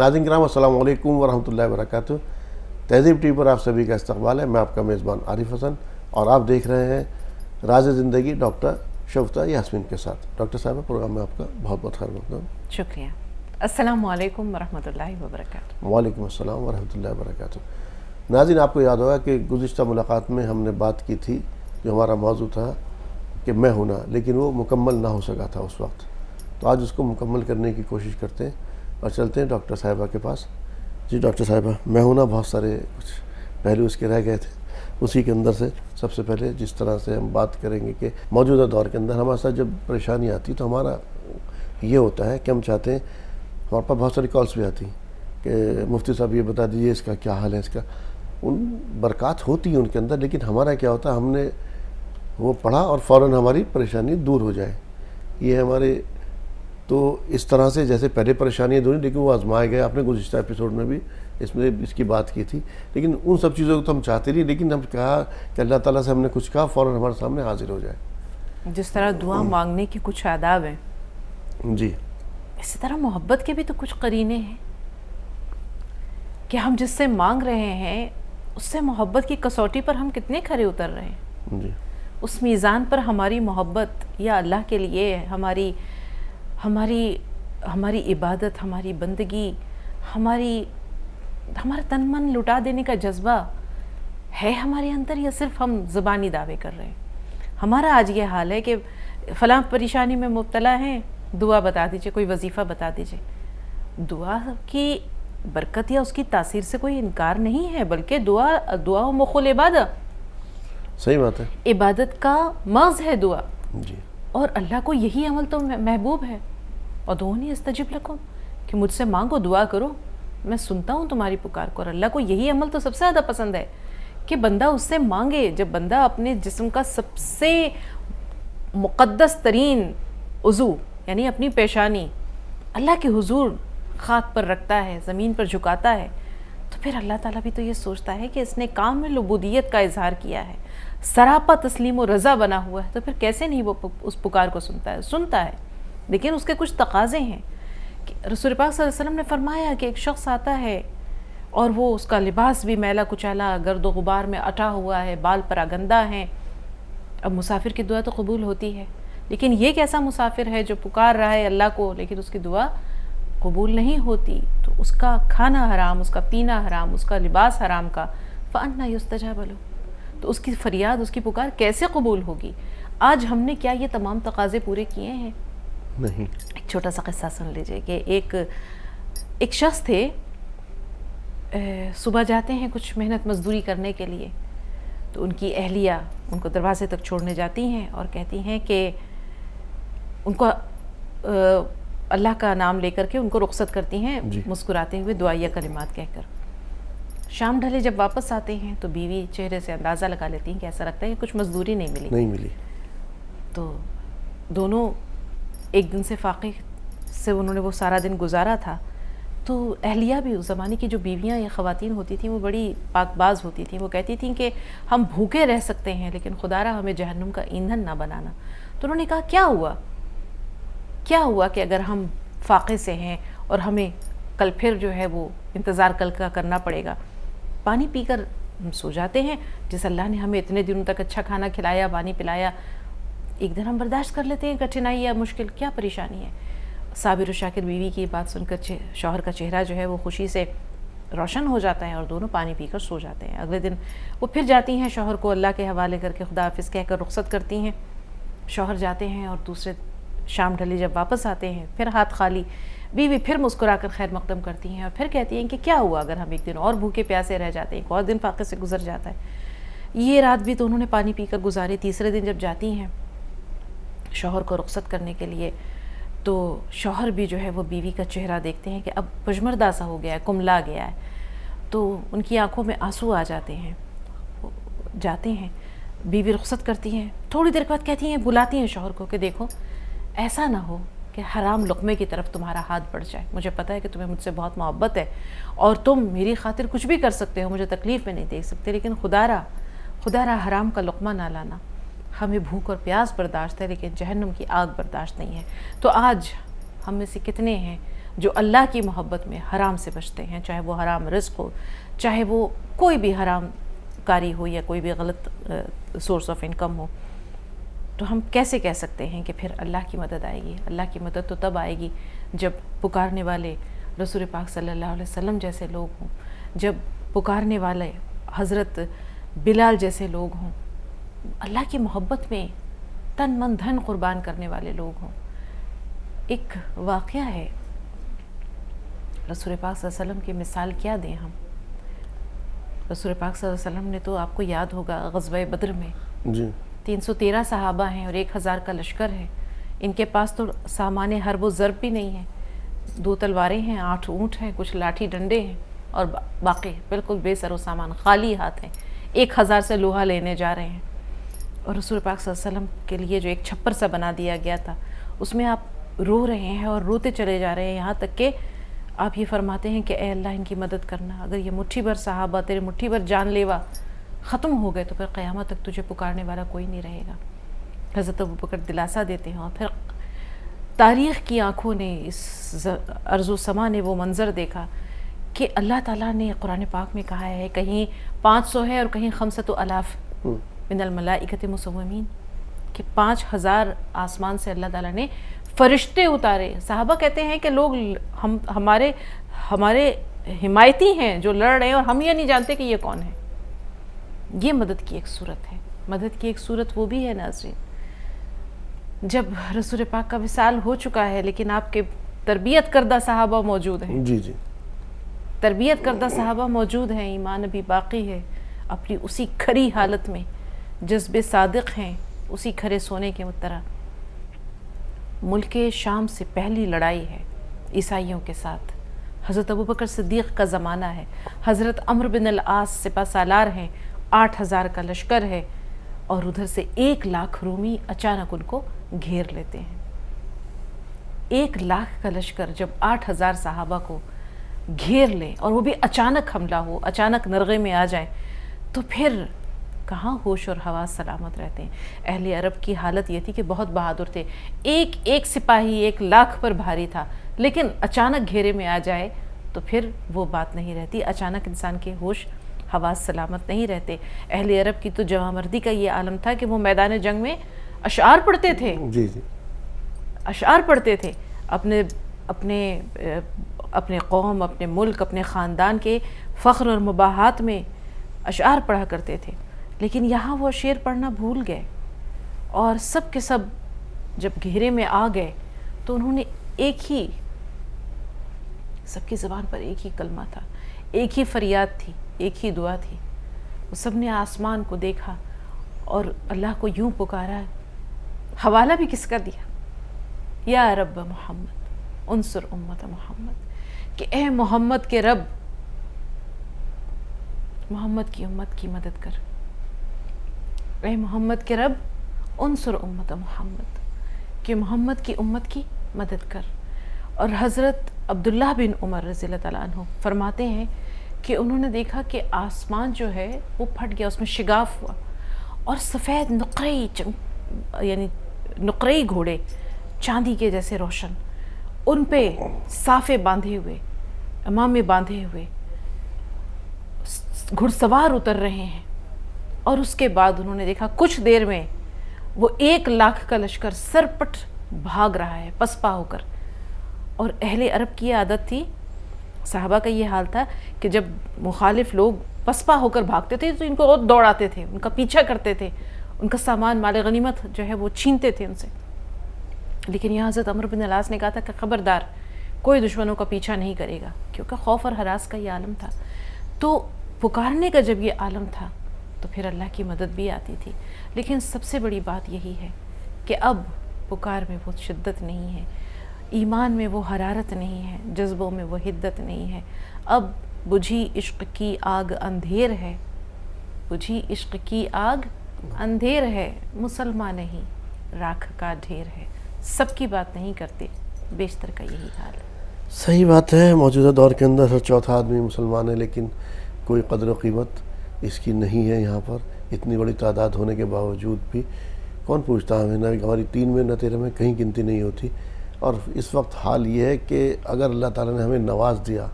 ناظرین کرام السلام علیکم ورحمۃ اللہ وبرکاتہ. تہذیب ٹی وی پر آپ سبھی کا استقبال ہے. میں آپ کا میزبان عارف حسن اور آپ دیکھ رہے ہیں راز زندگی ڈاکٹر شگفتہ یاسمین کے ساتھ. ڈاکٹر صاحبہ پروگرام میں آپ کا بہت بہت خیر مقدم. شکریہ. السلام علیکم ورحمۃ اللہ وبرکاتہ. وعلیکم السلام ورحمۃ اللہ وبرکاتہ. ناظرین آپ کو یاد ہوگا کہ گزشتہ ملاقات میں ہم نے بات کی تھی، جو ہمارا موضوع تھا کہ میں ہونا، لیکن وہ مکمل نہ ہو سکا تھا اس وقت. تو آج اس کو مکمل کرنے کی کوشش کرتے ہیں اور چلتے ہیں ڈاکٹر صاحبہ کے پاس. جی ڈاکٹر صاحبہ، میں ہونا بہت سارے کچھ پہلو اس کے رہ گئے تھے. اسی کے اندر سے سب سے پہلے جس طرح سے ہم بات کریں گے کہ موجودہ دور کے اندر ہمارے ساتھ جب پریشانی آتی تو ہمارا یہ ہوتا ہے کہ ہم چاہتے ہیں، ہمارے پاس بہت ساری کالس بھی آتی ہیں کہ مفتی صاحب یہ بتا دیجیے اس کا کیا حال ہے. اس کا ان برکات ہوتی ہیں ان کے اندر، لیکن ہمارا کیا ہوتا ہے، ہم نے وہ پڑھا اور فوراً ہماری پریشانی دور ہو جائے. یہ ہمارے تو اس طرح سے جیسے پہلے پریشانیاں دور لیکن وہ آزمائے گئے. آپ نے گزشتہ ایپیسوڈ میں بھی اس کی بات کی تھی. لیکن ان سب چیزوں کو تو ہم چاہتے نہیں، لیکن ہم کہا کہ اللہ تعالیٰ سے ہم نے کچھ کہا فوراً ہمارے سامنے حاضر ہو جائے. جس طرح دعا مانگنے کی کچھ آداب ہیں، جی اسی طرح محبت کے بھی تو کچھ قرینے ہیں کہ ہم جس سے مانگ رہے ہیں اس سے محبت کی کسوٹی پر ہم کتنے کھرے اتر رہے ہیں. جی اس میزان پر ہماری محبت یا اللہ کے لیے ہماری عبادت، ہماری بندگی، ہمارا تن من لٹا دینے کا جذبہ ہے ہمارے اندر، یا صرف ہم زبانی دعوے کر رہے ہیں. ہمارا آج یہ حال ہے کہ فلاں پریشانی میں مبتلا ہیں، دعا بتا دیجئے، کوئی وظیفہ بتا دیجئے. دعا کی برکت یا اس کی تاثیر سے کوئی انکار نہیں ہے، بلکہ دعا مخ العبادہ، صحیح بات ہے، عبادت کا مغز ہے دعا. جی اور اللہ کو یہی عمل تو محبوب ہے. ادعونی استجب لکم، کہ مجھ سے مانگو، دعا کرو، میں سنتا ہوں تمہاری پکار کو. اور اللہ کو یہی عمل تو سب سے زیادہ پسند ہے کہ بندہ اس سے مانگے. جب بندہ اپنے جسم کا سب سے مقدس ترین عضو یعنی اپنی پیشانی اللہ کے حضور خاک پر رکھتا ہے، زمین پر جھکاتا ہے، تو پھر اللہ تعالیٰ بھی تو یہ سوچتا ہے کہ اس نے کامل عبودیت کا اظہار کیا ہے، سراپا تسلیم و رضا بنا ہوا ہے، تو پھر کیسے نہیں وہ اس پکار کو سنتا ہے. لیکن اس کے کچھ تقاضے ہیں. رسول پاک صلی اللہ علیہ وسلم نے فرمایا کہ ایک شخص آتا ہے اور وہ اس کا لباس بھی میلا کچالا، گرد و غبار میں اٹا ہوا ہے، بال پراگندہ ہیں. اب مسافر کی دعا تو قبول ہوتی ہے، لیکن یہ کیسا مسافر ہے جو پکار رہا ہے اللہ کو لیکن اس کی دعا قبول نہیں ہوتی؟ تو اس کا کھانا حرام، اس کا پینا حرام، اس کا لباس حرام کا، فَأَنَّا يُسْتَجَابَ لَهُ، تو اس کی فریاد، اس کی پکار کیسے قبول ہوگی؟ آج ہم نے کیا یہ تمام تقاضے پورے کیے ہیں؟ نہیں. ایک چھوٹا سا قصہ سن لیجئے کہ ایک شخص تھے، صبح جاتے ہیں کچھ محنت مزدوری کرنے کے لیے، تو ان کی اہلیہ ان کو دروازے تک چھوڑنے جاتی ہیں اور کہتی ہیں کہ ان کو اللہ کا نام لے کر کے ان کو رخصت کرتی ہیں، مسکراتے ہوئے دعائیہ کلمات کہہ کر. شام ڈھلے جب واپس آتے ہیں تو بیوی چہرے سے اندازہ لگا لیتی ہیں کہ ایسا لگتا ہے کہ کچھ مزدوری نہیں ملی. تو دونوں ایک دن سے فاقے سے انہوں نے وہ سارا دن گزارا تھا. تو اہلیہ بھی اس زمانے کی جو بیویاں یا خواتین ہوتی تھیں وہ بڑی پاک باز ہوتی تھیں. وہ کہتی تھیں کہ ہم بھوکے رہ سکتے ہیں لیکن خدا را ہمیں جہنم کا ایندھن نہ بنانا. تو انہوں نے کہا کیا ہوا کہ اگر ہم فاقے سے ہیں اور ہمیں کل پھر جو ہے وہ انتظار کل کا کرنا پڑے گا، پانی پی کر ہم سو جاتے ہیں. جس اللہ نے ہمیں اتنے دنوں تک اچھا کھانا کھلایا، پانی پلایا، ایک دن ہم برداشت کر لیتے ہیں کٹھنائی یا مشکل، کیا پریشانی ہے؟ صابر و شاکر بیوی کی بات سن کر شوہر کا چہرہ جو ہے وہ خوشی سے روشن ہو جاتا ہے اور دونوں پانی پی کر سو جاتے ہیں. اگلے دن وہ پھر جاتی ہیں شوہر کو اللہ کے حوالے کر کے خدا حافظ کہہ کر رخصت کرتی ہیں. شوہر جاتے ہیں اور دوسرے شام ڈھلی جب واپس آتے ہیں پھر ہاتھ خالی. بیوی پھر مسکرا کر خیر مقدم کرتی ہیں اور پھر کہتی ہیں کہ کیا ہوا اگر ہم ایک دن اور بھوکے پیاسے رہ جاتے ہیں، ایک اور دن فاقے سے گزر جاتا ہے. یہ رات بھی تو انہوں نے پانی پی کر گزاری. تیسرے دن جب جاتی ہیں شوہر کو رخصت کرنے کے لیے تو شوہر بھی جو ہے وہ بیوی کا چہرہ دیکھتے ہیں کہ اب پشمردہ سا ہو گیا ہے، کملا گیا ہے. تو ان کی آنکھوں میں آنسو آ جاتے ہیں. جاتے ہیں، بیوی رخصت کرتی ہیں، تھوڑی دیر بعد کہتی ہیں، بلاتی ہیں شوہر کو کہ دیکھو ایسا نہ ہو کہ حرام لقمے کی طرف تمہارا ہاتھ بڑھ جائے. مجھے پتہ ہے کہ تمہیں مجھ سے بہت محبت ہے اور تم میری خاطر کچھ بھی کر سکتے ہو، مجھے تکلیف میں نہیں دیکھ سکتے، لیکن خدا را حرام کا لقمہ نہ لانا. ہمیں بھوک اور پیاس برداشت ہے لیکن جہنم کی آگ برداشت نہیں ہے. تو آج ہم میں سے کتنے ہیں جو اللہ کی محبت میں حرام سے بچتے ہیں، چاہے وہ حرام رزق ہو، چاہے وہ کوئی بھی حرام کاری ہو یا کوئی بھی غلط سورس آف انکم ہو، تو ہم کیسے کہہ سکتے ہیں کہ پھر اللہ کی مدد آئے گی؟ اللہ کی مدد تو تب آئے گی جب پکارنے والے رسول پاک صلی اللہ علیہ وسلم جیسے لوگ ہوں، جب پکارنے والے حضرت بلال جیسے لوگ ہوں، اللہ کی محبت میں تن من دھن قربان کرنے والے لوگ ہوں۔ ایک واقعہ ہے، رسول پاک صلی اللہ علیہ وسلم کی مثال کیا دیں ہم؟ رسول پاک صلی اللہ علیہ وسلم نے تو آپ کو یاد ہوگا غزوہ بدر میں جی 313 صحابہ ہیں اور 1000 کا لشکر ہے، ان کے پاس تو سامان حرب و ضرب بھی نہیں ہے، 2 تلواریں ہیں، 8 اونٹ ہیں، کچھ لاٹھی ڈنڈے ہیں، اور باقی بالکل بے سر و سامان، خالی ہاتھ ہیں، 1000 سے لوہا لینے جا رہے ہیں۔ اور رسول پاک صلی اللہ علیہ وسلم کے لیے جو ایک چھپر سا بنا دیا گیا تھا، اس میں آپ رو رہے ہیں اور روتے چلے جا رہے ہیں، یہاں تک کہ آپ یہ فرماتے ہیں کہ اے اللہ ان کی مدد کرنا، اگر یہ مٹھی بھر صحابہ تیرے مٹھی بھر جان لیوا ختم ہو گئے تو پھر قیامت تک تجھے پکارنے والا کوئی نہیں رہے گا۔ حضرت ابوبکر دلاسا دیتے ہیں، اور پھر تاریخ کی آنکھوں نے، اس ارض و سما نے وہ منظر دیکھا کہ اللہ تعالیٰ نے قرآن پاک میں کہا ہے، کہیں 500 ہے اور کہیں 500,000 من الملائکۃ مسومین، کہ 5000 آسمان سے اللہ تعالیٰ نے فرشتے اتارے۔ صحابہ کہتے ہیں کہ لوگ ہمارے حمایتی ہیں جو لڑ رہے ہیں، اور ہم یہ نہیں جانتے کہ یہ کون ہے۔ یہ مدد کی ایک صورت ہے۔ مدد کی ایک صورت وہ بھی ہے ناظرین جب رسول پاک کا وصال ہو چکا ہے، لیکن آپ کے تربیت کردہ صحابہ موجود ہیں، جی جی تربیت کردہ صحابہ موجود ہیں، ایمان ابھی باقی ہے، اپنی اسی کھری حالت میں جذبے صادق ہیں، اسی کھرے سونے کے طرح۔ ملک شام سے پہلی لڑائی ہے عیسائیوں کے ساتھ، حضرت ابوبکر صدیق کا زمانہ ہے، حضرت عمرو بن العاص سپہ سالار ہیں، 8000 کا لشکر ہے، اور ادھر سے 1,00,000 رومی اچانک ان کو گھیر لیتے ہیں۔ 1,00,000 کا لشکر جب 8000 صحابہ کو گھیر لے، اور وہ بھی اچانک حملہ ہو، اچانک نرغے میں آ جائیں، تو پھر کہاں ہوش اور حواس سلامت رہتے ہیں۔ اہل عرب کی حالت یہ تھی کہ بہت بہادر تھے، ایک سپاہی 1,00,000 پر بھاری تھا، لیکن اچانک گھیرے میں آ جائے تو پھر وہ بات نہیں رہتی، اچانک انسان کے ہوش حواس سلامت نہیں رہتے۔ اہل عرب کی تو جوان مردی کا یہ عالم تھا کہ وہ میدان جنگ میں اشعار پڑھتے تھے، جی جی اشعار پڑھتے تھے، اپنے قوم، اپنے ملک، اپنے خاندان کے فخر اور مباحات میں اشعار پڑھا کرتے تھے۔ لیکن یہاں وہ شعر پڑھنا بھول گئے، اور سب کے سب جب گھیرے میں آ گئے تو انہوں نے سب کی زبان پر ایک ہی کلمہ تھا، ایک ہی فریاد تھی، ایک ہی دعا تھی۔ وہ سب نے آسمان کو دیکھا اور اللہ کو یوں پکارا، حوالہ بھی کس کا دیا؟ یا رب محمد انصر امت محمد، کہ اے محمد کے رب، محمد کی امت کی مدد کر، اے محمد کے رب انصر امت محمد، کہ محمد کی امت کی مدد کر۔ اور حضرت عبداللہ بن عمر رضی اللہ تعالیٰ عنہ فرماتے ہیں کہ انہوں نے دیکھا کہ آسمان جو ہے وہ پھٹ گیا، اس میں شگاف ہوا، اور سفید نقرئی گھوڑے چاندی کے جیسے روشن، ان پہ صافے باندھے ہوئے، امامے باندھے ہوئے گھڑ سوار اتر رہے ہیں۔ اور اس کے بعد انہوں نے دیکھا کچھ دیر میں وہ 1,00,000 کا لشکر سرپٹ بھاگ رہا ہے پسپا ہو کر۔ اور اہل عرب کی یہ عادت تھی، صحابہ کا یہ حال تھا کہ جب مخالف لوگ پسپا ہو کر بھاگتے تھے تو ان کو اور دوڑاتے تھے، ان کا پیچھا کرتے تھے، ان کا سامان مال غنیمت جو ہے وہ چھینتے تھے ان سے۔ لیکن یہاں حضرت عمرو بن العاص نے کہا تھا کہ خبردار، کوئی دشمنوں کا پیچھا نہیں کرے گا، کیونکہ خوف اور ہراس کا یہ عالم تھا۔ تو پکارنے کا جب یہ عالم تھا تو پھر اللہ کی مدد بھی آتی تھی۔ لیکن سب سے بڑی بات یہی ہے کہ اب پکار میں وہ شدت نہیں ہے، ایمان میں وہ حرارت نہیں ہے، جذبوں میں وہ حدت نہیں ہے۔ اب بجھی عشق کی آگ اندھیر ہے، بجھی عشق کی آگ اندھیر ہے، مسلمان نہیں راکھ کا ڈھیر ہے۔ سب کی بات نہیں کرتے، بیشتر کا یہی حال ہے۔ صحیح بات ہے، موجودہ دور کے اندر ہر چوتھا آدمی مسلمان ہے، لیکن کوئی قدر و قیمت اس کی نہیں ہے یہاں پر، اتنی بڑی تعداد ہونے کے باوجود بھی۔ کون پوچھتا ہمیں، نہ ہماری 3 میں نہ 13 میں کہیں گنتی نہیں ہوتی۔ اور اس وقت حال یہ ہے کہ اگر اللہ تعالیٰ نے ہمیں نواز دیا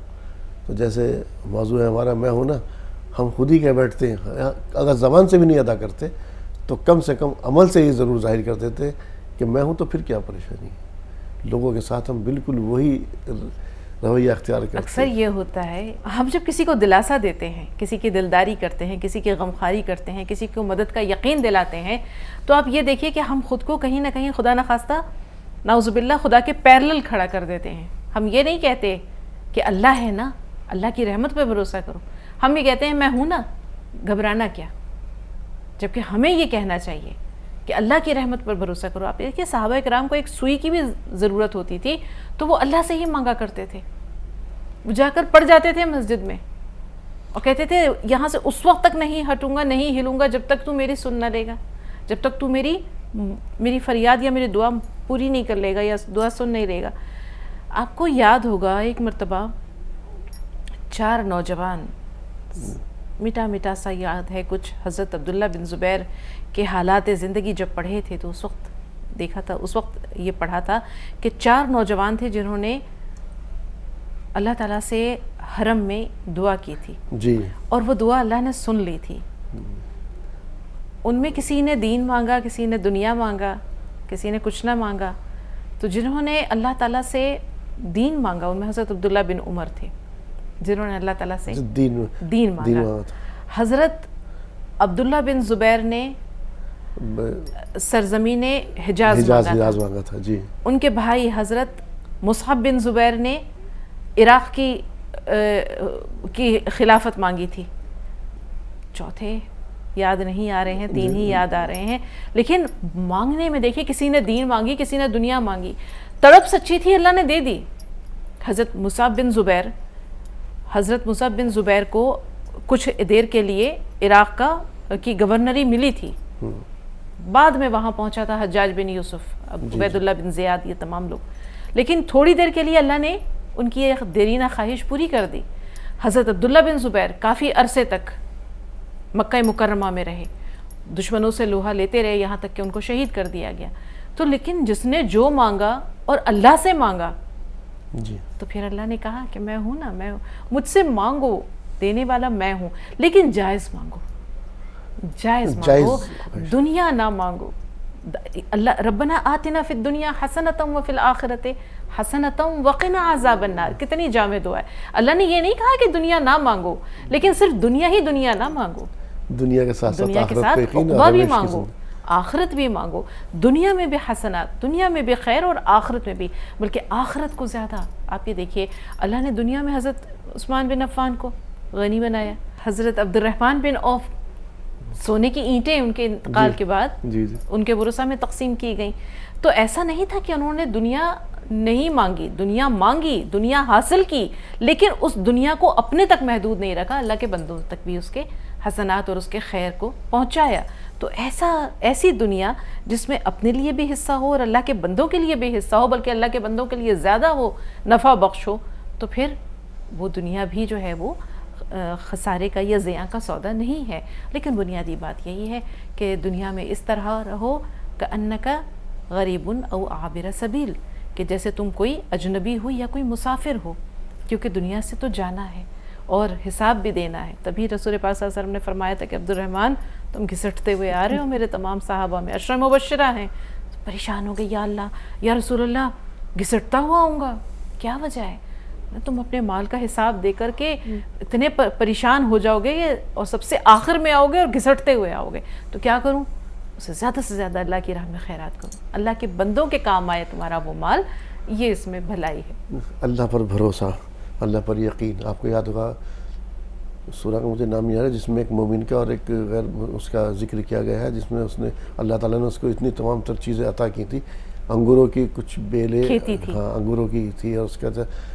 تو جیسے موضوع ہے ہمارا میں ہوں نا، ہم خود ہی کہہ بیٹھتے ہیں، اگر زبان سے بھی نہیں ادا کرتے تو کم سے کم عمل سے یہ ضرور ظاہر کر دیتے کہ میں ہوں، تو پھر کیا پریشانی ہے۔ لوگوں کے ساتھ ہم بالکل وہی رویہ اختیار کرتے ہیں۔ اکثر یہ ہوتا ہے، ہم جب کسی کو دلاسا دیتے ہیں، کسی کی دلداری کرتے ہیں، کسی کی غمخواری کرتے ہیں، کسی کو مدد کا یقین دلاتے ہیں، تو آپ یہ دیکھیے کہ ہم خود کو کہیں نہ کہیں خدا نخواستہ نعوذ باللہ خدا کے پیرلل کھڑا کر دیتے ہیں۔ ہم یہ نہیں کہتے کہ اللہ ہے نا، اللہ کی رحمت پہ بھروسہ کرو، ہم یہ کہتے ہیں میں ہوں نا، گھبرانا کیا، جبکہ ہمیں یہ کہنا چاہیے کہ اللہ کی رحمت پر بھروسہ کرو۔ آپ دیکھیے صحابہ کرام کو ایک سوئی کی بھی ضرورت ہوتی تھی تو وہ اللہ سے ہی مانگا کرتے تھے، وہ جا کر پڑ جاتے تھے مسجد میں اور کہتے تھے یہاں سے اس وقت تک نہیں ہٹوں گا، نہیں ہلوں گا جب تک تو میری سن نہ لے گا، جب تک تو میری فریاد یا میری دعا پوری نہیں کر لے گا یا دعا سن نہیں لے گا۔ آپ کو یاد ہوگا ایک مرتبہ 4 نوجوان، میٹھا میٹھا سا یاد ہے کچھ، حضرت عبداللہ بن زبیر کے حالات زندگی جب پڑھے تھے تو اس وقت دیکھا تھا، اس وقت یہ پڑھا تھا کہ 4 نوجوان تھے جنہوں نے اللہ تعالیٰ سے حرم میں دعا کی تھی جی، اور وہ دعا اللہ نے سن لی تھی۔ ان میں کسی نے دین مانگا، کسی نے دنیا مانگا، کسی نے کچھ نہ مانگا، تو جنہوں نے اللہ تعالیٰ سے دین مانگا ان میں حضرت عبداللہ بن عمر تھے، جنہوں نے اللہ تعالیٰ سے دین مانگا۔ حضرت عبداللہ بن زبیر نے سرزمین حجاز مانگا تھا جی۔ ان کے بھائی حضرت مصعب بن زبیر نے عراق کی خلافت مانگی تھی۔ چوتھے یاد نہیں آ رہے ہیں، 3 ہی یاد آ رہے ہیں، لیکن مانگنے میں دیکھیے کسی نے دین مانگی، کسی نے دنیا مانگی، تڑپ سچی تھی، اللہ نے دے دی۔ حضرت مصعب بن زبیر کو کچھ دیر کے لیے عراق کی گورنری ملی تھی، بعد میں وہاں پہنچا تھا حجاج بن یوسف، عبید اللہ بن زیاد، یہ تمام لوگ، لیکن تھوڑی دیر کے لیے اللہ نے ان کی ایک دیرینہ خواہش پوری کر دی۔ حضرت عبداللہ بن زبیر کافی عرصے تک مکہ مکرمہ میں رہے، دشمنوں سے لوہا لیتے رہے، یہاں تک کہ ان کو شہید کر دیا گیا۔ تو لیکن جس نے جو مانگا اور اللہ سے مانگا جی، تو پھر اللہ نے کہا کہ میں ہوں نا، میں مجھ سے مانگو، دینے والا میں ہوں، لیکن جائز مانگو، جائز مانگو، دنیا نہ مانگو۔ اللہ ربنا آتنا فی الدنیا حسنۃ وفی الآخرۃ حسنۃ وقنا عذاب النار، کتنی جامع دعا ہے۔ اللہ نے یہ نہیں کہا کہ دنیا نہ مانگو، لیکن صرف دنیا ہی دنیا نہ مانگو، دنیا کے ساتھ عقبہ بھی مانگو، آخرت بھی مانگو، دنیا میں بھی حسنات، دنیا میں بھی خیر اور آخرت میں بھی، بلکہ آخرت کو زیادہ۔ آپ یہ دیکھیے اللہ نے دنیا میں حضرت عثمان بن عفان کو غنی بنایا، حضرت عبد الرحمن بن عوف، سونے کی اینٹیں ان کے انتقال کے بعد ان کے ورثہ میں تقسیم کی گئیں۔ تو ایسا نہیں تھا کہ انہوں نے دنیا نہیں مانگی، دنیا مانگی، دنیا حاصل کی، لیکن اس دنیا کو اپنے تک محدود نہیں رکھا، اللہ کے بندوں تک بھی اس کے حسنات اور اس کے خیر کو پہنچایا۔ تو ایسی دنیا جس میں اپنے لیے بھی حصہ ہو اور اللہ کے بندوں کے لیے بھی حصہ ہو، بلکہ اللہ کے بندوں کے لیے زیادہ وہ نفع بخش ہو، تو پھر وہ دنیا بھی جو ہے وہ خسارے کا یا زیاں کا سودا نہیں ہے۔ لیکن بنیادی بات یہی ہے کہ دنیا میں اس طرح رہو کأنک غریب او عابر سبیل، کہ جیسے تم کوئی اجنبی ہو یا کوئی مسافر ہو، کیونکہ دنیا سے تو جانا ہے اور حساب بھی دینا ہے۔ تبھی رسول پاک صلی اللہ علیہ وسلم نے فرمایا تھا کہ عبد الرحمن تم گھسٹتے ہوئے آ رہے ہو، میرے تمام صحابہ میں 10 مبشرہ ہیں۔ پریشان ہو گئے، یا اللہ، یا رسول اللہ، گھسٹتا ہوا آؤں گا، کیا وجہ ہے؟ تم اپنے مال کا حساب دے کر کے اتنے پریشان ہو جاؤ گے اور سب سے آخر میں آؤ گے اور گھسٹتے ہوئے آؤ گے، تو کیا کروں؟ اسے زیادہ سے زیادہ اللہ کی راہ میں خیرات کرو، اللہ کے بندوں کے کام آئے تمہارا وہ مال، یہ اس میں بھلائی ہے۔ اللہ پر بھروسہ، اللہ پر یقین۔ آپ کو یاد ہوگا سورہ کا مجھے نام نہیں آ رہا، جس میں ایک مومن کا اور ایک غیر اس کا ذکر کیا گیا ہے، جس میں اس نے اللہ تعالیٰ نے اس کو اتنی تمام تر چیزیں عطا کی تھی، انگوروں کی کچھ بیلیں، ہاں انگوروں کی تھی، اور اس کا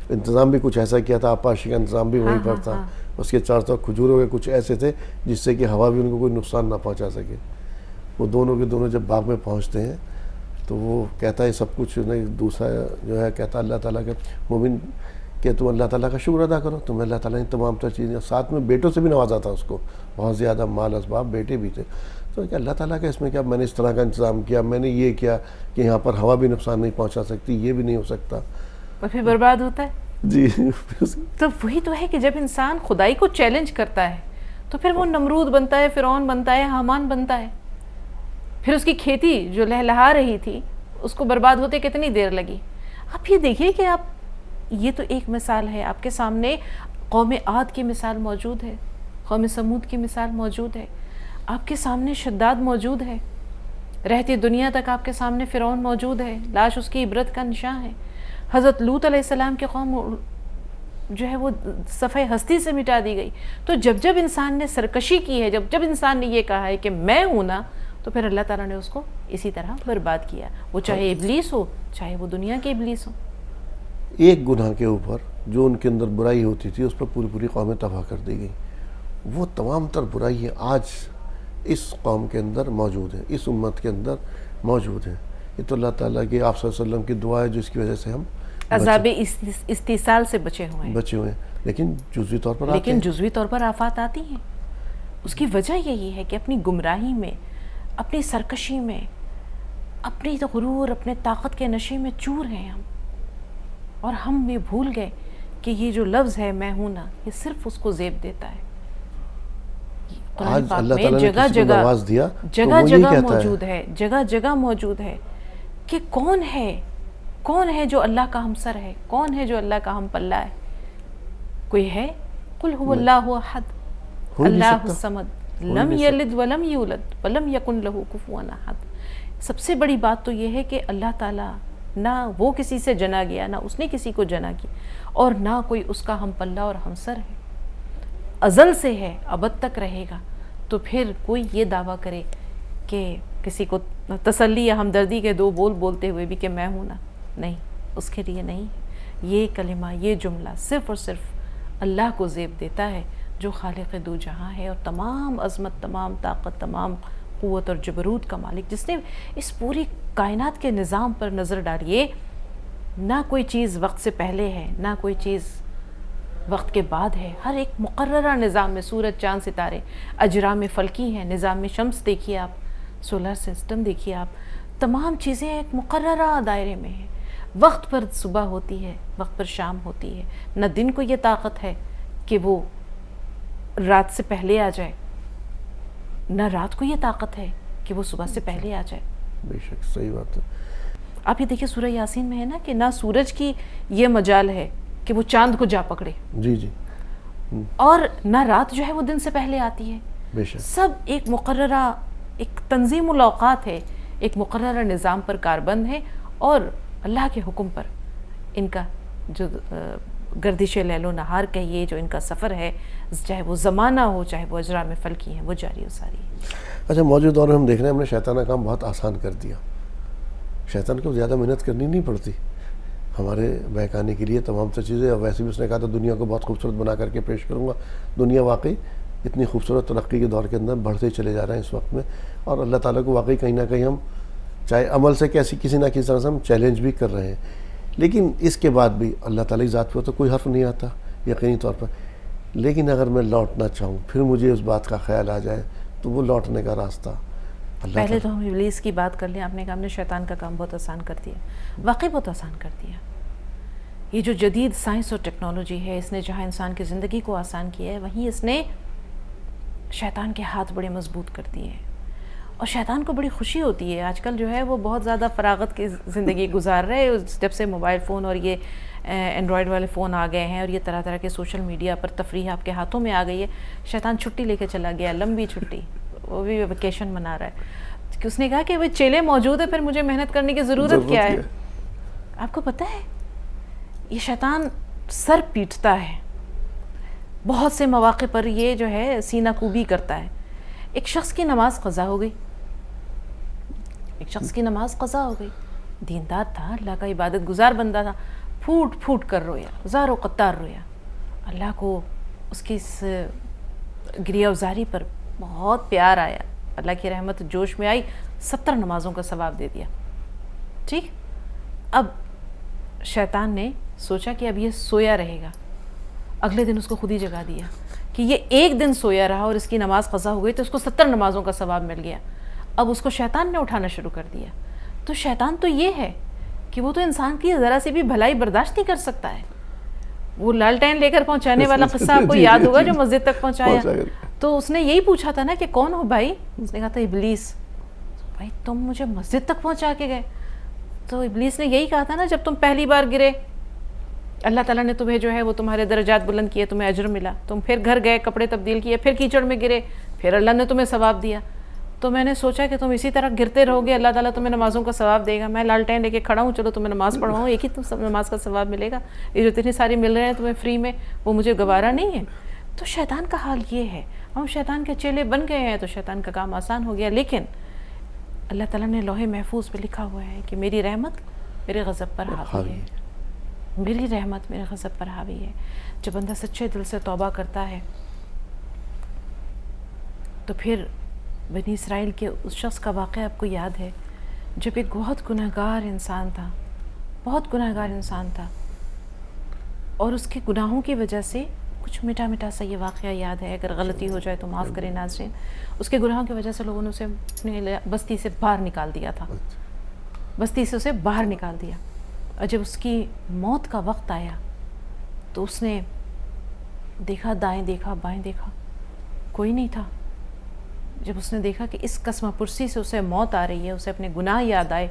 انتظام بھی کچھ ایسا کیا تھا، آپاشی کا انتظام بھی وہیں پر تھا، اس کے چار طرف کھجوروں کے کچھ ایسے تھے جس سے کہ ہوا بھی ان کو کوئی نقصان نہ پہنچا سکے۔ وہ دونوں کے دونوں جب باغ میں پہنچتے ہیں تو وہ کہتا ہے سب کچھ نہیں، دوسرا جو ہے کہتا اللہ تعالیٰ کے مومن کہ تم اللہ تعالیٰ کا شکر ادا کرو، تمہیں اللہ تعالیٰ نے تمام تر چیزیں، ساتھ میں بیٹوں سے بھی نوازا تھا اس کو، بہت زیادہ مال اسباب بیٹے بھی تھے. تو کہ اللہ تعالیٰ کا اس میں کیا، میں نے اس طرح کا انتظام کیا، میں نے یہ کیا کہ یہاں پر ہوا بھی نقصان نہیں پہنچا سکتی، یہ بھی نہیں ہو سکتا. اور پھر برباد ہوتا ہے. جی تو وہی تو ہے کہ جب انسان خدائی کو چیلنج کرتا ہے تو پھر وہ نمرود بنتا ہے، فرعون بنتا ہے، حامان بنتا ہے. پھر اس کی کھیتی جو لہلہا رہی تھی اس کو برباد ہوتے کتنی دیر لگی. آپ یہ دیکھیے کہ آپ، یہ تو ایک مثال ہے، آپ کے سامنے قوم عاد کی مثال موجود ہے، قوم سمود کی مثال موجود ہے، آپ کے سامنے شداد موجود ہے، رہتی دنیا تک آپ کے سامنے فرعون موجود ہے، لاش اس کی عبرت کا نشان ہے. حضرت لوط علیہ السلام کی قوم جو ہے وہ صفحہ ہستی سے مٹا دی گئی. تو جب جب انسان نے سرکشی کی ہے، جب جب انسان نے یہ کہا ہے کہ میں ہوں نا، تو پھر اللہ تعالیٰ نے اس کو اسی طرح برباد کیا، وہ چاہے ابلیس ہو، چاہے وہ دنیا کے ابلیس ہو. ایک گناہ کے اوپر جو ان کے اندر برائی ہوتی تھی اس پر پوری پوری قومیں تباہ کر دی گئی. وہ تمام تر برائی آج اس قوم کے اندر موجود ہے، اس امت کے اندر موجود ہے. یہ تو اللہ تعالیٰ کی، آپ صلی اللہ علیہ وسلم کی دعا ہے جس کی وجہ سے ہم عذاب استیصال سے بچے ہوئے ہیں. لیکن جزوی طور پر لیکن جزوی طور پر آفات آتی ہیں. اس کی وجہ یہی ہے کہ اپنی گمراہی میں، اپنی سرکشی میں، اپنی غرور، اپنے طاقت کے نشے میں چور ہیں ہم. اور ہم یہ بھول گئے کہ یہ جو لفظ ہے میں ہوں نا، یہ صرف اس کو زیب دیتا ہے. آج اللہ تعالیٰ نے کسی کو نواز دیا تو وہ جگہ یہ جگہ کہتا موجود ہے، جگہ جگہ موجود ہے کہ کون ہے جو اللہ کا ہمسر ہے، کون ہے جو اللہ کا ہم پلہ ہے. کوئی ہے؟ قل هو اللہ احد اللہ الصمد لم یلد ولم یولد ولم یکن لہ کفوا احد. سب سے بڑی بات تو یہ ہے کہ اللہ تعالیٰ نہ وہ کسی سے جنا گیا، نہ اس نے کسی کو جنا کی، اور نہ کوئی اس کا ہم پلہ اور ہمسر ہے. ازل سے ہے، ابد تک رہے گا. تو پھر کوئی یہ دعویٰ کرے کہ کسی کو تسلی یا ہمدردی کے دو بول بولتے ہوئے بھی کہ میں ہوں نا، نہیں، اس کے لیے نہیں. یہ کلمہ، یہ جملہ صرف اور صرف اللہ کو زیب دیتا ہے جو خالق دو جہاں ہے اور تمام عظمت، تمام طاقت، تمام قوت اور جبروت کا مالک، جس نے اس پوری کائنات کے نظام پر نظر ڈالیے. نہ کوئی چیز وقت سے پہلے ہے، نہ کوئی چیز وقت کے بعد ہے. ہر ایک مقررہ نظام میں، سورج، چاند، ستارے، اجرام فلکی ہیں، نظام شمس دیکھیے آپ، سولر سسٹم دیکھیے آپ، تمام چیزیں ایک مقررہ دائرے میں ہیں. وقت پر صبح ہوتی ہے، وقت پر شام ہوتی ہے. نہ دن کو یہ طاقت ہے کہ وہ رات سے پہلے آ جائے، نہ رات کو یہ طاقت ہے کہ وہ صبح سے پہلے آ جائے. بے شک صحیح بات ہے. آپ یہ دیکھیے سورہ یاسین میں ہے نا کہ نہ سورج کی یہ مجال ہے کہ وہ چاند کو جا پکڑے، جی جی، اور نہ رات جو ہے وہ دن سے پہلے آتی ہے. بے شک سب ایک مقررہ، ایک تنظیم الاوقات ہے، ایک مقررہ نظام پر کاربند ہے، اور اللہ کے حکم پر ان کا جو گردش لیل و نہار کہیے، جو ان کا سفر ہے، چاہے وہ زمانہ ہو، چاہے وہ اجرام فلکی ہیں، وہ جاری و ساری ہے. اچھا، موجود دور میں ہم دیکھ رہے ہیں ہم نے شیطانہ کام بہت آسان کر دیا. شیطان کو زیادہ محنت کرنی نہیں پڑتی ہمارے بہکانے کے لیے تمام سب چیزیں. اور ویسے بھی اس نے کہا تھا دنیا کو بہت خوبصورت بنا کر کے پیش کروں گا. دنیا واقعی اتنی خوبصورت ترقی کے دور کے اندر بڑھتے چلے جا رہے ہیں اس وقت میں. اور اللہ تعالیٰ کو واقعی کہیں نہ کہیں ہم چاہے عمل سے کسی نہ کسی طرح سے ہم چیلنج بھی کر رہے ہیں. لیکن اس کے بعد بھی اللہ تعالیٰ کی ذات پہ تو کوئی حرف نہیں آتا یقینی طور پر. لیکن اگر میں لوٹنا چاہوں، پھر مجھے اس بات کا خیال آ جائے، تو وہ لوٹنے کا راستہ پہلے تو ہم ابلیس کی بات کر لیں. آپ نے کہا ہم نے شیطان کا کام بہت آسان کر دیا. واقعی بہت آسان کر دیا. یہ جو جدید سائنس اور ٹیکنالوجی ہے، اس نے جہاں انسان کی زندگی کو آسان کیا ہے، وہیں اس نے شیطان کے ہاتھ بڑے مضبوط کر دیے ہیں. اور شیطان کو بڑی خوشی ہوتی ہے. آج کل جو ہے وہ بہت زیادہ فراغت کی زندگی گزار رہے ہیں. جب سے موبائل فون اور یہ اینڈرائڈ والے فون آ گئے ہیں اور یہ طرح طرح کے سوشل میڈیا پر تفریح آپ کے ہاتھوں میں آ گئی ہے، شیطان چھٹی لے کے چلا گیا، لمبی چھٹی، وہ بھی ویکیشن منا رہا ہے. اس نے کہا کہ وہ چیلے موجود ہے، پھر مجھے محنت کرنے کی ضرورت کیا ہے. آپ کو پتہ ہے یہ شیطان سر پیٹتا ہے. بہت سے مواقع پر یہ جو ہے سینہ کوبی کرتا ہے. ایک شخص کی نماز قضا ہو گئی، دیندار تھا، اللہ کا عبادت گزار بندہ تھا، پھوٹ پھوٹ کر رویا، زار و قطار رویا. اللہ کو اس کی اس گریہ وزاری پر بہت پیار آیا. اللہ کی رحمت جوش میں آئی، 70 نمازوں کا ثواب دے دیا. ٹھیک، اب شیطان نے سوچا کہ اب یہ سویا رہے گا. اگلے دن اس کو خود ہی جگا دیا کہ یہ ایک دن سویا رہا اور اس کی نماز قضا ہو گئی تو اس کو 70 نمازوں کا ثواب مل گیا. اب اس کو شیطان نے اٹھانا شروع کر دیا. تو شیطان تو یہ ہے کہ وہ تو انسان کی ذرا سی بھی بھلائی برداشت نہیں کر سکتا ہے. وہ لالٹین لے کر پہنچانے والا قصہ آپ کو یاد ہوگا جو مسجد تک پہنچایا. تو اس نے یہی پوچھا تھا نا کہ کون ہو بھائی؟ اس نے کہا تھا ابلیس. بھائی تم مجھے مسجد تک پہنچا کے گئے. تو ابلیس نے یہی کہا تھا نا جب تم پہلی بار گرے اللہ تعالیٰ نے تمہیں جو ہے وہ تمہارے درجات بلند کیے, تمہیں اجر ملا. تم پھر گھر گئے, کپڑے تبدیل کیے, پھر کیچڑ میں گرے, پھر اللہ نے تمہیں ثواب دیا. تو میں نے سوچا کہ تم اسی طرح گرتے رہو گے, اللہ تعالیٰ تمہیں نمازوں کا ثواب دے گا. میں لالٹین لے کے کھڑا ہوں, چلو تمہیں نماز پڑھواؤں, ایک ہی تم نماز کا ثواب ملے گا. یہ جو اتنی ساری مل رہے ہیں تمہیں فری میں, وہ مجھے گوارا نہیں ہے. تو شیطان کا حال یہ ہے. ہم شیطان کے چیلے بن گئے ہیں تو شیطان کا کام آسان ہو گیا. لیکن اللہ تعالیٰ نے لوح محفوظ پہ لکھا ہوا ہے کہ میری رحمت میرے غضب پر حاوی ہے. میری رحمت میرے غضب پر حاوی ہے. جب بندہ سچے دل سے توبہ کرتا ہے تو پھر بنی اسرائیل کے اس شخص کا واقعہ آپ کو یاد ہے جب ایک بہت گناہگار انسان تھا, بہت گناہگار انسان تھا, اور اس کے گناہوں کی وجہ سے کچھ میٹھا میٹھا سا یہ واقعہ یاد ہے, اگر غلطی ہو جائے تو معاف کریں ناظرین. اس کے گناہوں کی وجہ سے لوگوں نے اسے اپنے بستی سے باہر نکال دیا تھا, بستی سے اسے باہر نکال دیا. اور جب اس کی موت کا وقت آیا تو اس نے دیکھا, دائیں دیکھا, بائیں دیکھا, کوئی نہیں تھا. جب اس نے دیکھا کہ اس قسمہ پرسی سے اسے موت آ رہی ہے, اسے اپنے گناہ یاد آئے,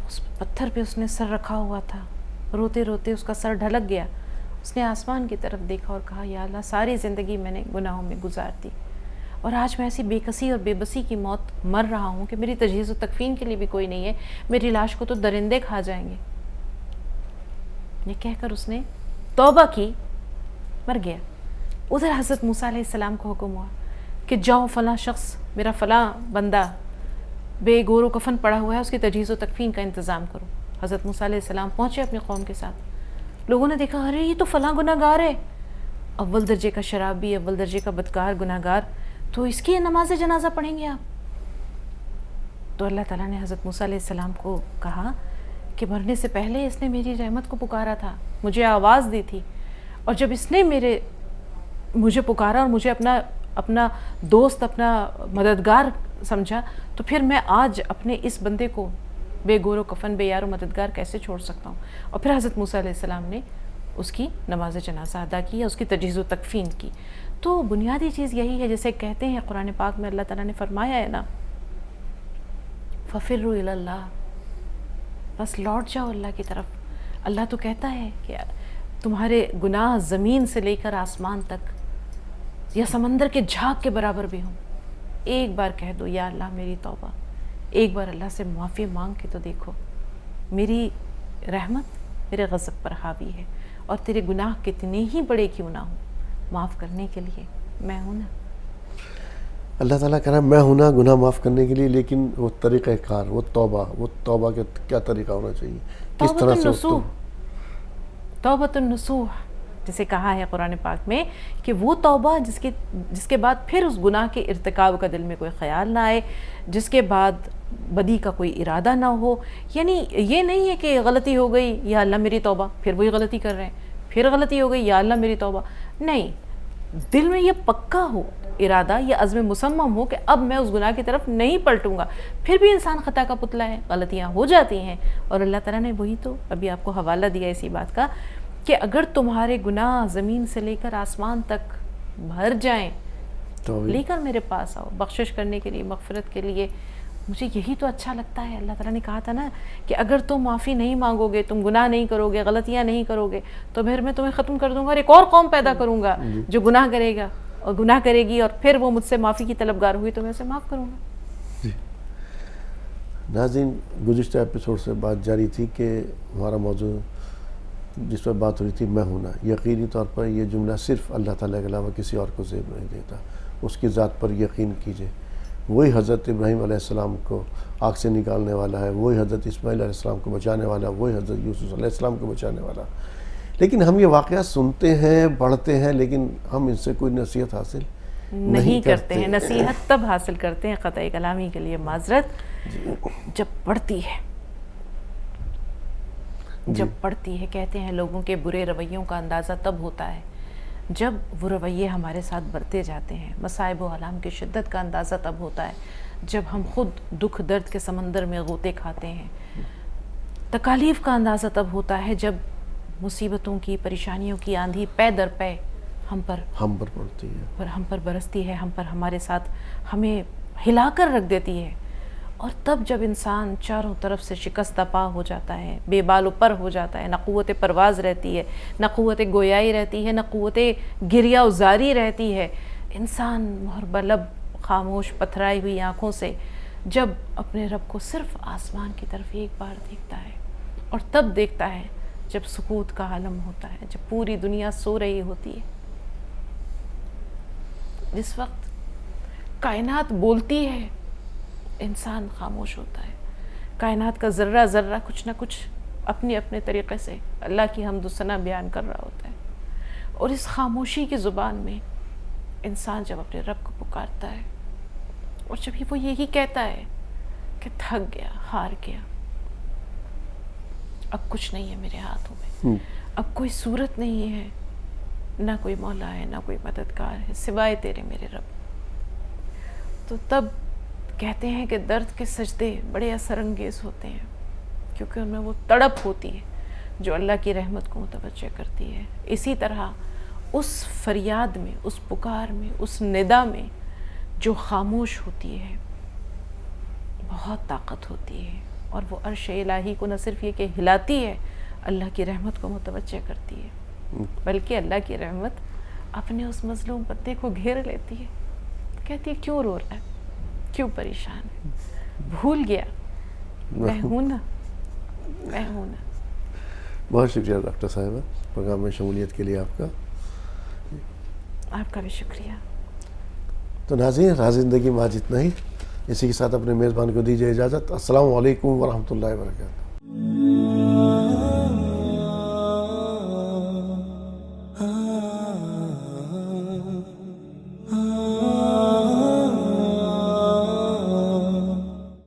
اس پتھر پہ اس نے سر رکھا ہوا تھا, روتے روتے اس کا سر ڈھلک گیا. اس نے آسمان کی طرف دیکھا اور کہا یا اللہ ساری زندگی میں نے گناہوں میں گزار دی, اور آج میں ایسی بے کسی اور بے بسی کی موت مر رہا ہوں کہ میری تجہیز و تکفین کے لیے بھی کوئی نہیں ہے, میری لاش کو تو درندے کھا جائیں گے. یہ کہہ کر اس نے توبہ کی, مر گیا. ادھر حضرت موسیٰ علیہ السلام کو حکم ہوا کہ جاؤ فلاں شخص, میرا فلاں بندہ بے گور و کفن پڑا ہوا ہے, اس کی تجہیز و تکفین کا انتظام کرو. حضرت موسیٰ علیہ السلام پہنچے اپنی قوم کے ساتھ. لوگوں نے دیکھا ارے یہ تو فلاں گناہگار ہے, اول درجے کا شرابی, اول درجے کا بدکار گناہگار, تو اس کی نماز جنازہ پڑھیں گے آپ؟ تو اللہ تعالیٰ نے حضرت موسیٰ علیہ السلام کو کہا کہ مرنے سے پہلے اس نے میری رحمت کو پکارا تھا, مجھے آواز دی تھی, اور جب اس نے مجھے پکارا اور مجھے اپنا دوست, اپنا مددگار سمجھا, تو پھر میں آج اپنے اس بندے کو بے گور و کفن, بے یار و مددگار کیسے چھوڑ سکتا ہوں. اور پھر حضرت موسیٰ علیہ السلام نے اس کی نماز جنازہ ادا کی, اس کی تجہیز و تکفین کی. تو بنیادی چیز یہی ہے, جسے کہتے ہیں قرآن پاک میں اللہ تعالیٰ نے فرمایا ہے نا فَفِرُّوا إِلَى اللَّهِ, بس لوٹ جاؤ اللہ کی طرف. اللہ تو کہتا ہے کہ تمہارے گناہ زمین سے لے کر آسمان تک یا سمندر کے جھاگ کے برابر بھی ہوں, ایک بار کہہ دو یا اللہ میری توبہ, ایک بار اللہ سے معافی مانگ کے تو دیکھو, میری رحمت میرے غضب پر حاوی ہے, اور تیرے گناہ کتنے ہی بڑے کیوں نہ ہوں, معاف کرنے کے لیے میں ہوں نا. اللہ تعالیٰ کہہ رہا ہے میں ہوں نا گناہ معاف کرنے کے لیے, لیکن وہ طریقہ کار, وہ توبہ کے کیا طریقہ ہونا چاہیے, کس طرح سے توبۃ النصوح جسے کہا ہے قرآن پاک میں کہ وہ توبہ جس کے بعد پھر اس گناہ کے ارتکاب کا دل میں کوئی خیال نہ آئے, جس کے بعد بدی کا کوئی ارادہ نہ ہو. یعنی یہ نہیں ہے کہ غلطی ہو گئی یا اللہ میری توبہ, پھر وہی غلطی کر رہے ہیں, پھر غلطی ہو گئی یا اللہ میری توبہ. نہیں, دل میں یہ پکا ہو ارادہ, یہ عزم مصمم ہو کہ اب میں اس گناہ کی طرف نہیں پلٹوں گا. پھر بھی انسان خطا کا پتلا ہے, غلطیاں ہو جاتی ہیں, اور اللہ تعالیٰ نے وہی تو ابھی آپ کو حوالہ دیا اسی بات کا کہ اگر تمہارے گناہ زمین سے لے کر آسمان تک بھر جائیں تو لے کر میرے پاس آؤ بخشش کرنے کے لیے, مغفرت کے لیے. مجھے یہی تو اچھا لگتا ہے. اللہ تعالیٰ نے کہا تھا نا کہ اگر تم معافی نہیں مانگو گے, تم گناہ نہیں کرو گے, غلطیاں نہیں کرو گے, تو پھر میں تمہیں ختم کر دوں گا اور ایک اور قوم پیدا کروں گا جو گناہ کرے گا اور گناہ کرے گی, اور پھر وہ مجھ سے معافی کی طلبگار ہوئی تو میں اسے معاف کروں گا. ناظرین, گزشتہ ایپیسوڈ سے بات جاری تھی کہ ہمارا موضوع جس پر بات ہو رہی تھی میں ہوں نا. یقینی طور پر یہ جملہ صرف اللہ تعالیٰ کے علاوہ کسی اور کو زیب نہیں دیتا. اس کی ذات پر یقین کیجئے. وہی حضرت ابراہیم علیہ السلام کو آگ سے نکالنے والا ہے, وہی حضرت اسماعیل علیہ السلام کو بچانے والا, وہی حضرت یوسف علیہ السلام کو بچانے والا. لیکن ہم یہ واقعات سنتے ہیں, پڑھتے ہیں, لیکن ہم ان سے کوئی نصیحت حاصل نہیں کرتے ہیں. نصیحت تب حاصل کرتے ہیں, قطع کلامی کے لیے معذرت, جب پڑھتی ہے. جب پڑھتی ہے، کہتے ہیں لوگوں کے برے رویوں کا اندازہ تب ہوتا ہے جب وہ رویے ہمارے ساتھ برتے جاتے ہیں. مصائب و آلام کی شدت کا اندازہ تب ہوتا ہے جب ہم خود دکھ درد کے سمندر میں غوطے کھاتے ہیں. تکالیف کا اندازہ تب ہوتا ہے جب مصیبتوں کی، پریشانیوں کی آندھی پے در پے ہم پر پڑتی ہے، ہم پر برستی ہے، ہمارے ساتھ ہمیں ہلا کر رکھ دیتی ہے. اور تب جب انسان چاروں طرف سے شکستہ پا ہو جاتا ہے، بے بال و پر ہو جاتا ہے، نہ قوت پرواز رہتی ہے، نہ قوت گویائی رہتی ہے، نہ قوت گریہ و زاری رہتی ہے، انسان مہر بلب خاموش پتھرائی ہوئی آنکھوں سے جب اپنے رب کو صرف آسمان کی طرف ایک بار دیکھتا ہے، اور تب دیکھتا ہے جب سکوت کا عالم ہوتا ہے، جب پوری دنیا سو رہی ہوتی ہے، جس وقت کائنات بولتی ہے انسان خاموش ہوتا ہے. کائنات کا ذرہ ذرہ کچھ نہ کچھ اپنے اپنے طریقے سے اللہ کی حمد و ثنا بیان کر رہا ہوتا ہے. اور اس خاموشی کی زبان میں انسان جب اپنے رب کو پکارتا ہے، اور جب وہ یہی کہتا ہے کہ تھک گیا، ہار گیا، اب کچھ نہیں ہے میرے ہاتھوں میں، اب کوئی صورت نہیں ہے، نہ کوئی مولا ہے، نہ کوئی مددگار ہے سوائے تیرے میرے رب. تو تب کہتے ہیں کہ درد کے سجدے بڑے اثر انگیز ہوتے ہیں، کیونکہ ان میں وہ تڑپ ہوتی ہے جو اللہ کی رحمت کو متوجہ کرتی ہے. اسی طرح اس فریاد میں، اس پکار میں، اس ندا میں جو خاموش ہوتی ہے بہت طاقت ہوتی ہے، اور وہ عرش الہی کو نہ صرف یہ کہ ہلاتی ہے، اللہ کی رحمت کو متوجہ کرتی ہے، بلکہ اللہ کی رحمت اپنے اس مظلوم بندے کو گھیر لیتی ہے. کہتی ہے کیوں رو رہا ہے، کیوں پریشان ہے، بھول گیا میں ہوں نا، میں ہوں نا. بہت شکریہ ڈاکٹر صاحبہ پروگرام میں شمولیت کے لیے آپ کا. آپ کا بھی شکریہ. تو ناظرین، راز زندگی میں آج اتنا ہی. اسی کے ساتھ اپنے میزبان کو دیجیے اجازت. السلام علیکم ورحمۃ اللہ وبرکاتہ.